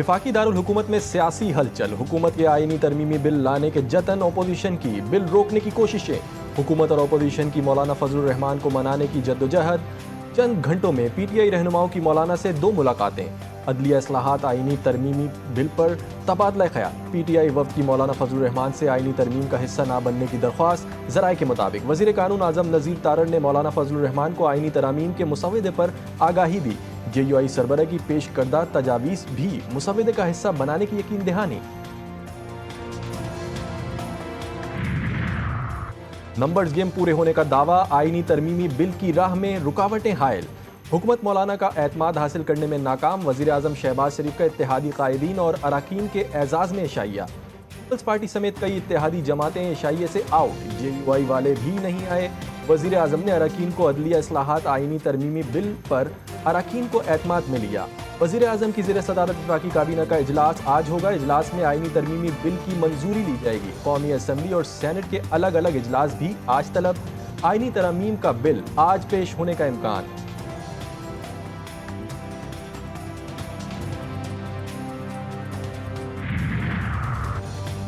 विफाकी दारुल हुकूमत में सियासी हलचल। हुकूमत के आईनी तरमीमी बिल लाने के जतन, ओपोजिशन की बिल रोकने की कोशिशें। हुकूमत और ओपोजिशन की मौलाना फजलुर रहमान को मनाने की जद्दोजहद। चंद घंटों में पीटीआई रहनुमाओं की मौलाना से 2 मुलाकातें। अदलिया इस्लाहात आईनी तरमीमी बिल पर तबादला ख्याल। पीटीआई वफ्द की मौलाना फजलुर रहमान से आईनी तरमीम का हिस्सा ना बनने की दरख्वास्त। जराये के मुताबिक वजीर कानून आजम नज़ीर तारड़ ने मौलाना फजलुर रहमान को आईनी तरामीम के मुसवदे पर आगाही दी। JUI सरबराह की पेश करदा तजावीज़ भी मुसवदे का हिस्सा बनाने की यकीन दहानी। नंबर्स गेम पूरे होने का दावा। आईनी तरमीमी बिल की राह में रुकावटें हायल। हुकूमत मौलाना का एतमाद हासिल करने में नाकाम। वज़ीर आज़म शहबाज शरीफ का इत्तेहादी कायदीन और अरकान के एजाज़ में इशाइया। पीपल्स पार्टी समेत कई इत्तेहादी जमातें इशाइये से आउट। JUI वाले भी नहीं आए। वज़ीर आज़म ने अरकान को अदलिया इस्लाहात आईनी तरमीमी बिल पर अरकान को एतमाद में लिया। वज़ीर आज़म की ज़ेर सदारत वफाकी काबीना का इजलास आज होगा। इजलास में आईनी तरमीमी बिल की मंजूरी ली जाएगी। कौमी असम्बली और सेनेट के अलग अलग इजलास भी आज तलब। आईनी तरमीम का बिल आज पेश होने का इम्कान।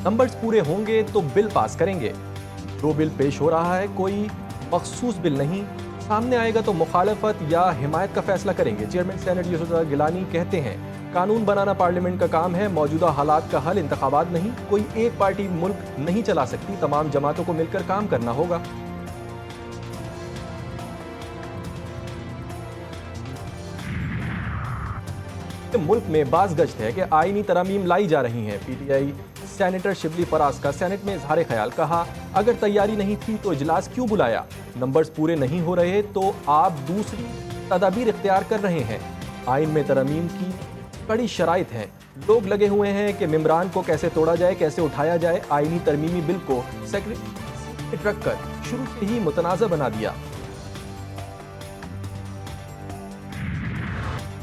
नंबर्स पूरे होंगे तो बिल पास करेंगे। 2 बिल पेश हो रहा है, कोई मखसूस बिल नहीं। सामने आएगा तो मुखालफत या हिमायत का फैसला करेंगे। चेयरमैन सेनेट यूसुफ गिलानी कहते हैं, कानून बनाना पार्लियामेंट का काम है, मौजूदा हालात का हल इंतखाबात नहीं। कोई एक पार्टी मुल्क नहीं चला सकती, तमाम जमातों को मिलकर काम करना होगा। मुल्क में बाज गश्त है कि आईनी तरामीम लाई जा रही हैं। पीटीआई सेनेटर शिबली फराज का सेनेट में इजहार ख्याल। कहा, अगर तैयारी नहीं थी तो इजलास क्यों बुलाया? नंबर्स पूरे नहीं हो रहे तो आप दूसरी तदाबीर इख्तियार कर रहे हैं। आइन में तरमीम की कड़ी शराइत हैं। लोग लगे हुए हैं कि मेम्बरान को कैसे तोड़ा जाए, कैसे उठाया जाए। आईनी तरमीमी बिल को सेक्रेटरीट रखकर शुरू से ही मुतनाज़ा बना दिया।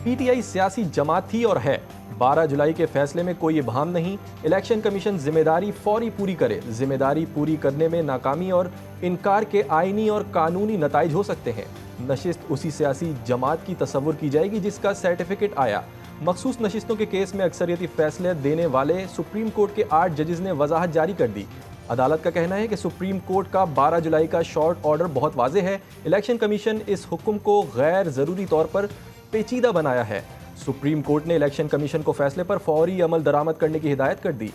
पीटीआई सियासी जमात थी और है। 12 जुलाई के फैसले में कोई इबहम नहीं। इलेक्शन कमीशन जिम्मेदारी फौरी पूरी करे। जिम्मेदारी पूरी करने में नाकामी और इनकार के आईनी और कानूनी नताइज हो सकते हैं। नशिस्त उसी सियासी जमात की तस्वुर की जाएगी जिसका सर्टिफिकेट आया। मखसूस नशिस्तों के केस में अक्सरियती फैसले देने वाले सुप्रीम कोर्ट के 8 जजेस ने वजाहत जारी कर दी। अदालत का कहना है कि सुप्रीम कोर्ट का 12 जुलाई का शॉर्ट ऑर्डर बहुत वाज़ेह है। इलेक्शन कमीशन इस हुक्म को गैर ज़रूरी तौर पर पेचीदा बनाया है। सुप्रीम कोर्ट ने इलेक्शन कमीशन को फैसले पर फौरी अमल दरामद करने की हिदायत कर दी।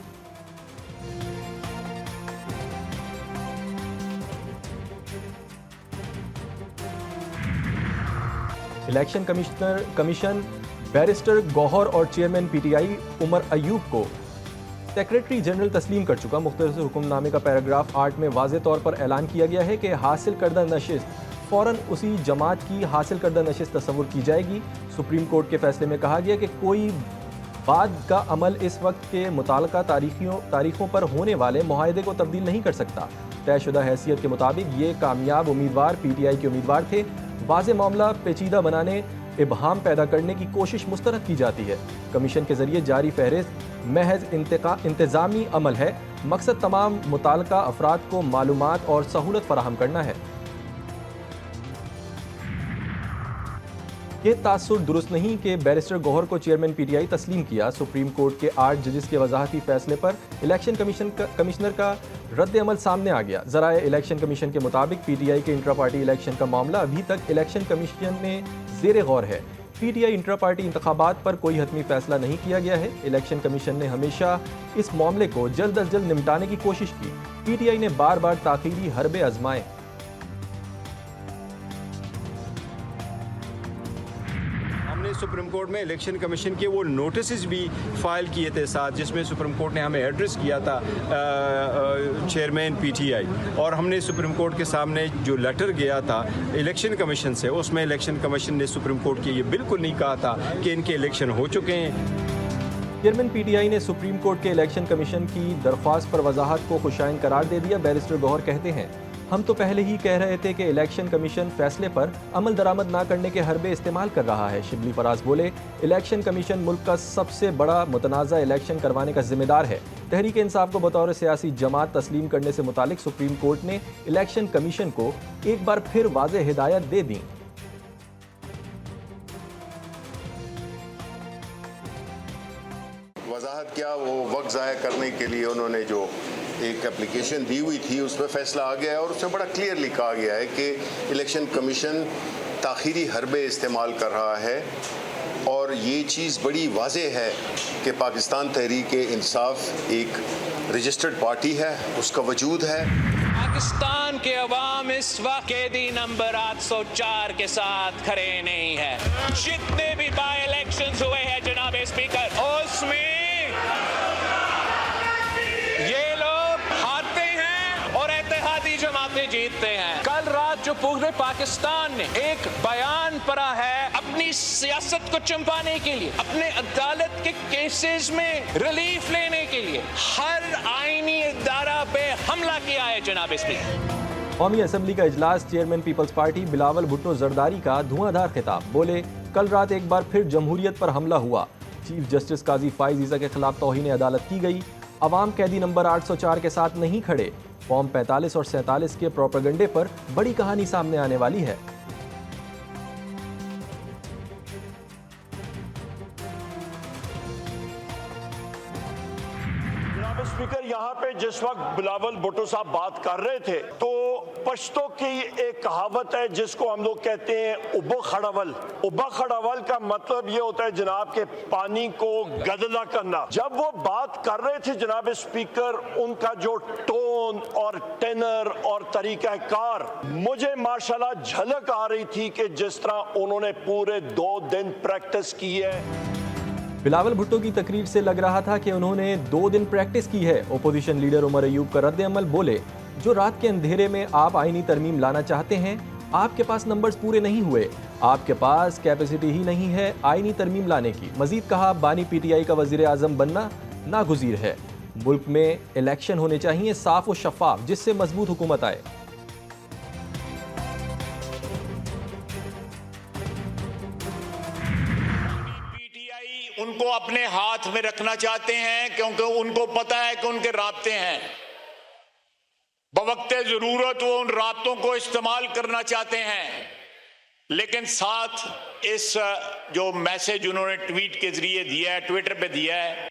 इलेक्शन कमीशन बैरिस्टर गौहर और चेयरमैन पीटीआई उमर अयूब को सेक्रेटरी जनरल तस्लीम कर चुका। मुख्तसर हुक्मनामे का पैराग्राफ 8 में वाज़ेह तौर पर ऐलान किया गया है कि हासिल करदा नशिस्त फ़ौरन उसी जमात की हासिल करदा नशिस्त तस्वुर की जाएगी। सुप्रीम कोर्ट के फैसले में कहा गया कि कोई बाद का अमल इस वक्त के मुताल्लिका तारीखों पर होने वाले मुआहदे को तब्दील नहीं कर सकता। तयशुदा हैसियत के मुताबिक ये कामयाब उम्मीदवार पीटीआई के उम्मीदवार थे। वाज़ेह मामला पेचीदा बनाने, इबहाम पैदा करने की कोशिश मुस्तरद की जाती है। कमीशन के जरिए जारी फहरिस्त महज इंतज़ामी अमल है। मकसद तमाम मुताल्लिका अफराद को मालूमात और सहूलत फराहम करना है। ये तासुर दुरुस्त नहीं कि बैरिस्टर गौहर को चेयरमैन पीटीआई तस्लीम किया। सुप्रीम कोर्ट के 8 जजेस के वजाहती फैसले पर इलेक्शन कमिश्नर का रद्द अमल सामने आ गया। ज़राए इलेक्शन कमीशन के मुताबिक पीटीआई के इंट्रा पार्टी इलेक्शन का मामला अभी तक इलेक्शन कमीशन में ज़ेर गौर है। पीटीआई इंट्रा पार्टी इंतखाबात पर कोई हतमी फैसला नहीं किया गया है। इलेक्शन कमीशन ने हमेशा इस मामले को जल्द अज जल्द निपटाने की कोशिश की। पीटीआई ने बार बार ताख़ीरी हरबे आजमाए। सुप्रीम कोर्ट में इलेक्शन कमीशन के वो नोटिस भी फाइल किए थे साथ, जिसमें सुप्रीम कोर्ट ने हमें एड्रेस किया था चेयरमैन पीटीआई, और हमने सुप्रीम कोर्ट के सामने जो लेटर गया था इलेक्शन कमीशन से, उसमें इलेक्शन कमीशन ने सुप्रीम कोर्ट के ये बिल्कुल नहीं कहा था कि इनके इलेक्शन हो चुके हैं। चेयरमैन पीटीआई ने सुप्रीम कोर्ट के इलेक्शन कमीशन की दरख्वास्त पर वजाहत को खुशाइन करार दे दिया। बैरिस्टर गौहर कहते हैं, हम तो पहले ही कह रहे थे कि इलेक्शन कमीशन फैसले पर अमल दरामद ना करने के हरबे इस्तेमाल कर रहा है। शिबली फराज बोले, इलेक्शन कमीशन मुल्क का सबसे बड़ा मुतनाज़ा इलेक्शन करवाने का जिम्मेदार है। तहरीक इंसाफ को बतौर सियासी जमात तस्लीम करने से मुतालिक सुप्रीम कोर्ट ने इलेक्शन कमीशन को एक बार फिर वाज़ेह हिदायत दे दी। क्या वो वक्त ज़ाया करने के लिए उन्होंने जो एक एप्लीकेशन दी हुई थी उस पर फैसला आ गया है और उसमें बड़ा क्लियरली कहा गया है कि इलेक्शन कमीशन ताख़ीरी हरबे इस्तेमाल कर रहा है और ये चीज़ बड़ी वाज़ेह है कि पाकिस्तान तहरीक इंसाफ एक रजिस्टर्ड पार्टी है, उसका वजूद है। पाकिस्तान के अवाम इस वक्त कैदी नंबर 804 के साथ खड़े नहीं है। जितने भी बाई इलेक्शंस हुए हैं जनाब स्पीकर, उसमें ये लोग हारते हैं और इत्तेहादी जमातें जीतते हैं। कल रात जो पूरे पाकिस्तान ने एक बयान पढ़ा है अपनी सियासत को चंपाने के लिए, अपने अदालत के केसेस में रिलीफ लेने के लिए हर आईनी इदारा पे हमला किया है जनाब स्पीकर। कौमी असम्बली का इजलास, chairman peoples party Bilawal Bhutto Zardari का धुआंधार खिताब। बोले, कल रात एक बार फिर जमहूरियत पर हमला हुआ। चीफ जस्टिस काजी फाइज ईसा के खिलाफ तौहीन अदालत की गई। अवाम कैदी नंबर 804 के साथ नहीं खड़े। फॉर्म 45 और 47 के प्रोपेगेंडे पर बड़ी कहानी सामने आने वाली है। स्पीकर, यहाँ पे जिस वक्त बिलावल भुट्टो साहब बात कर रहे थे तो पश्तो की एक कहावत है जिसको हम लोग कहते हैं उब्बा खड़ावल। उब्बा खड़ावल का मतलब ये होता है जनाब के पानी को गदला करना। जब वो बात कर रहे थे जनाब स्पीकर, उनका जो टोन और टेनर और तरीकाकार, मुझे माशाल्लाह झलक आ रही थी कि जिस तरह उन्होंने पूरे 2 दिन प्रैक्टिस की है। बिलावल भुट्टो की तकरीर से लग रहा था कि उन्होंने 2 दिन प्रैक्टिस की है। ओपोजिशन लीडर उमर अयूब का रद्द अमल। बोले, जो रात के अंधेरे में आप आईनी तरमीम लाना चाहते हैं, आपके पास नंबर्स पूरे नहीं हुए, आपके पास कैपेसिटी ही नहीं है आईनी तरमीम लाने की। मजीद कहा, बानी पीटीआई का वजीर आजम बनना नागुज़ीर है। मुल्क में इलेक्शन होने चाहिए साफ और शफाफ, जिससे मजबूत हुकूमत आए। उनको अपने हाथ में रखना चाहते हैं क्योंकि उनको पता है कि उनके राब्ते हैं। बवक्ते जरूरत वो उन राब्तों को इस्तेमाल करना चाहते हैं, लेकिन साथ इस जो मैसेज उन्होंने ट्वीट के जरिए दिया है, ट्विटर पे दिया है,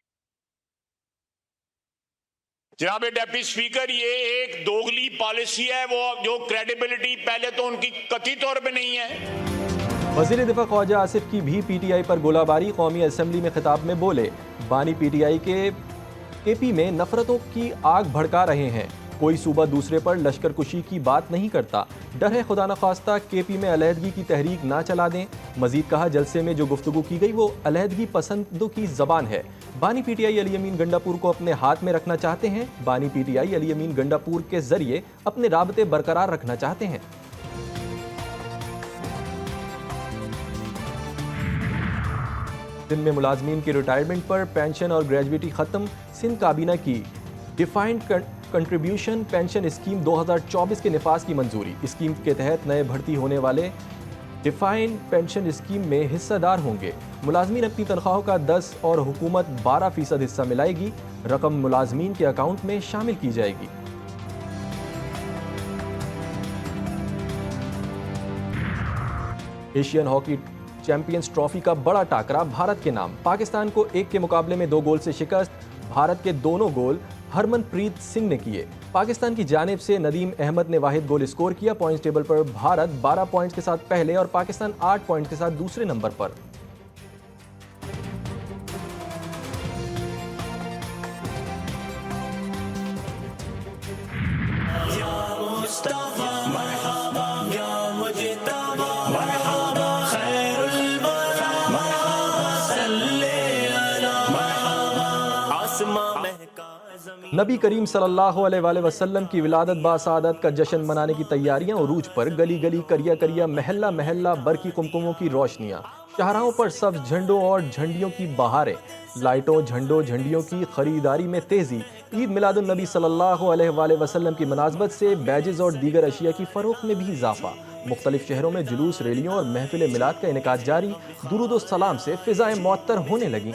जनाब डिप्टी स्पीकर, ये एक दोगली पॉलिसी है। वो जो क्रेडिबिलिटी पहले तो उनकी कथित तौर पे नहीं है। वज़ीर दिफा ख्वाजा आसिफ की भी पीटीआई पर गोलाबारी। कौमी असम्बली में खिताब में बोले, बानी पीटीआई के केपी में नफरतों की आग भड़का रहे हैं। कोई सूबा दूसरे पर लश्कर कुशी की बात नहीं करता। डर है खुदा न खास्ता केपी में अलहदगी की तहरीक ना चला दें। मजीद कहा, जलसे में जो गुफ्तगू की गई वो अलहदगी पसंदों की जबान है। बानी पीटीआई अली अमीन गंडापुर को अपने हाथ में रखना चाहते हैं। बानी पीटीआई अली अमीन गंडापुर के जरिए अपने राबते बरकरार रखना चाहते हैं। दिन में मुलाजमीन की रिटायरमेंट पर पेंशन और ग्रेजुएटी खत्म। सिंध काबीना की डिफाइंड कंट्रीब्यूशन पेंशन स्कीम 2024 के निफाज की मंजूरी। स्कीम के तहत नए भर्ती होने वाले डिफाइंड पेंशन स्कीम में हिस्सेदार होंगे। मुलाजमीन अपनी तनख्वाहों का 10 और हुकूमत 12% हिस्सा मिलाएगी। रकम मुलाजमीन के अकाउंट में शामिल की जाएगी। एशियन हॉकी चैंपियंस ट्रॉफी का बड़ा टाकरा भारत के नाम। पाकिस्तान को 1 के मुकाबले में 2 गोल से शिकस्त। भारत के दोनों गोल हरमनप्रीत सिंह ने किए। पाकिस्तान की जानिब से नदीम अहमद ने वाहिद गोल स्कोर किया। पॉइंट्स टेबल पर भारत 12 पॉइंट्स के साथ पहले और पाकिस्तान 8 पॉइंट्स के साथ दूसरे नंबर पर। नबी करीम सल्लल्लाहु अलैहि वसल्लम की विलादत बासादत का जश्न मनाने की तैयारियां उरूज पर। गली गली, करिया करिया, महल्ला महल्ला, बरकी कुमकुमों की रोशनियां। शाहराहों पर सब्ज झंडों और झंडियों की बहारें। लाइटों, झंडों, झंडियों की खरीदारी में तेजी। ईद मिलादुन नबी सल्लल्लाहु अलैहि वसल्लम की मुनासबत से बैजेस और दीगर अशिया की फरोख्त में भी इजाफा। मुख्तलिफ शहरों में जुलूस, रैलियों और महफिल मिलाद का इनेकाद जारी। दुरूद व सलाम से फिजाएं मुअत्तर होने लगी।